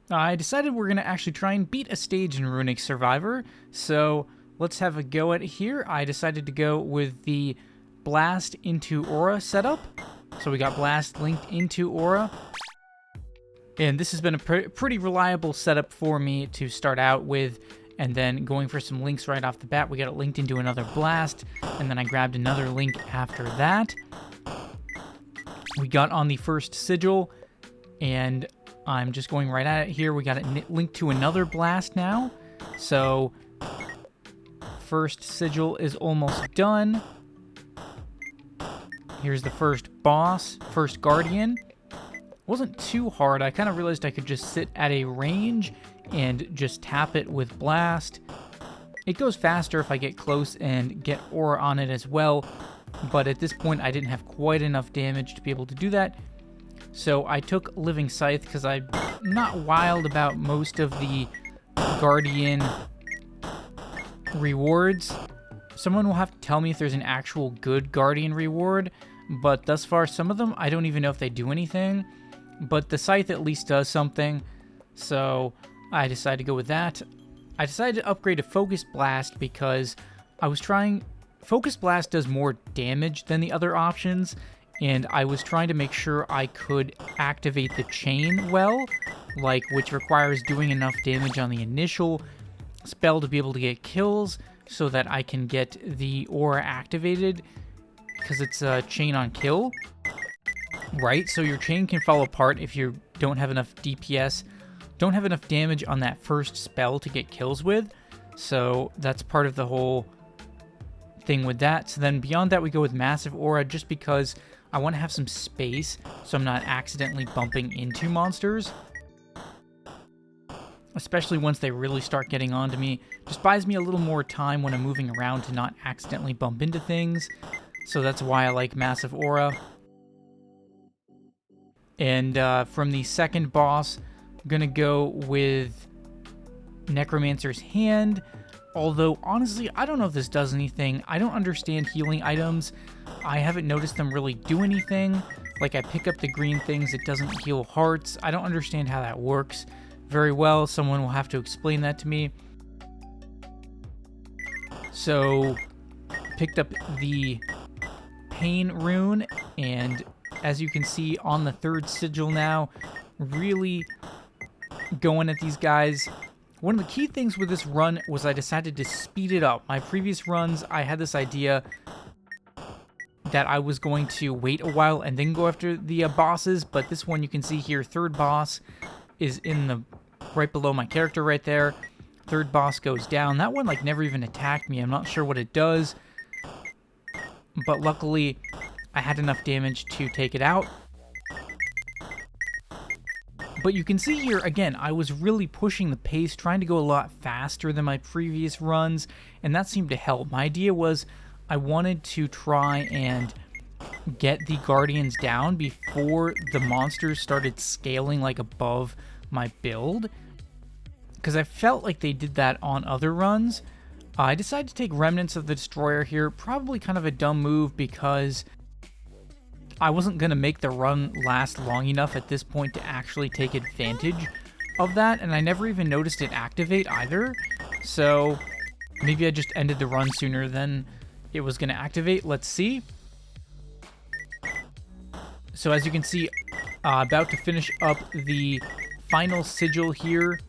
I decided we're going to actually try and beat a stage in Runic Survivor, so let's have a go at it here. I decided to go with the Blast into Aura setup. So we got Blast linked into Aura. And this has been a pretty reliable setup for me to start out with. And then going for some links right off the bat, we got it linked into another Blast. And then I grabbed another link after that. We got on the first sigil, and I'm just going right at it here. We got it linked to another Blast now. So first sigil is almost done. Here's the first boss, first Guardian. Wasn't too hard. I kind of realized I could just sit at a range and just tap it with Blast. It goes faster if I get close and get Aura on it as well, but at this point I didn't have quite enough damage to be able to do that. So I took Living Scythe because I'm not wild about most of the Guardian rewards. Someone will have to tell me if there's an actual good Guardian reward, but thus far some of them I don't even know if they do anything, but the Scythe at least does something, so I decided to go with that. I decided to upgrade to Focus Blast because I was trying... Focus Blast does more damage than the other options, and I was trying to make sure I could activate the chain well, which requires doing enough damage on the initial spell to be able to get kills so that I can get the aura activated, because it's a chain on kill, right? So your chain can fall apart if you don't have enough DPS, don't have enough damage on that first spell to get kills with. So that's part of the whole thing with that. So then beyond that, we go with Massive Aura just because I want to have some space so I'm not accidentally bumping into monsters. Especially once they really start getting onto me. Just buys me a little more time when I'm moving around to not accidentally bump into things. So that's why I like Massive Aura. And from the second boss, I'm going to go with Necromancer's Hand. Although, honestly, I don't know if this does anything. I don't understand healing items. I haven't noticed them really do anything. Like, I pick up the green things, it doesn't heal hearts. I don't understand how that works very well. Someone will have to explain that to me. So, picked up the Pain rune, and as you can see on the third sigil now, really going at these guys. One of the key things with this run was I decided to speed it up. My previous runs, I had this idea that I was going to wait a while and then go after the bosses, but this one you can see here, third boss is in the right below my character right there. Third boss goes down. That one never even attacked me. I'm not sure what it does, but luckily I had enough damage to take it out. But you can see here, again, I was really pushing the pace, trying to go a lot faster than my previous runs, and that seemed to help. My idea was I wanted to try and get the Guardians down before the monsters started scaling above my build, because I felt like they did that on other runs. I decided to take Remnants of the Destroyer here, probably kind of a dumb move because I wasn't going to make the run last long enough at this point to actually take advantage of that, and I never even noticed it activate either, so maybe I just ended the run sooner than it was going to activate. Let's see. So as you can see, about to finish up the final sigil here,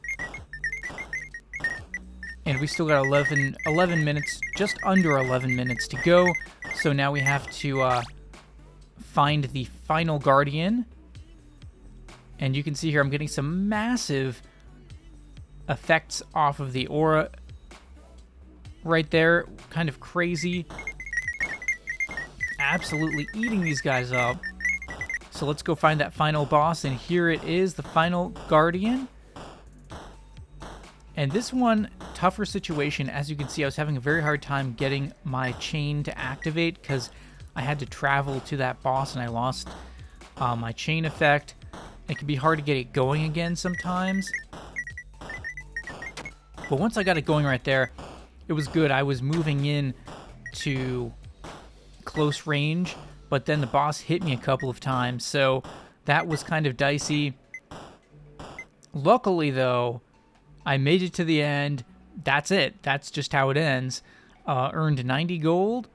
and we still got 11 minutes, just under 11 minutes to go, so now we have to find the final Guardian. And you can see here I'm getting some massive effects off of the aura right there. Kind of crazy. Absolutely eating these guys up. So let's go find that final boss, and here it is, the final Guardian. And this one, tougher situation. As you can see, I was having a very hard time getting my chain to activate because I had to travel to that boss and I lost my chain effect. It can be hard to get it going again sometimes. But once I got it going right there, it was good. I was moving in to close range, but then the boss hit me a couple of times, so that was kind of dicey. Luckily, though, I made it to the end. That's it. That's just how it ends. Earned 90 gold,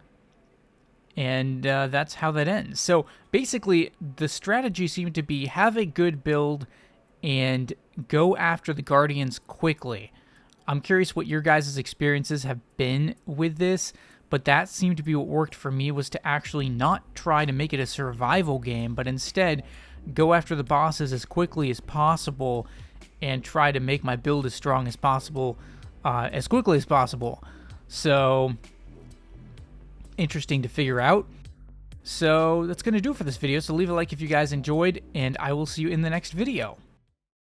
and that's how that ends. So basically, the strategy seemed to be have a good build and go after the Guardians quickly. I'm curious what your guys' experiences have been with this, but that seemed to be what worked for me, was to actually not try to make it a survival game, but instead go after the bosses as quickly as possible and try to make my build as strong as possible, as quickly as possible. So, interesting to figure out. So, that's going to do it for this video. So, leave a like if you guys enjoyed, and I will see you in the next video.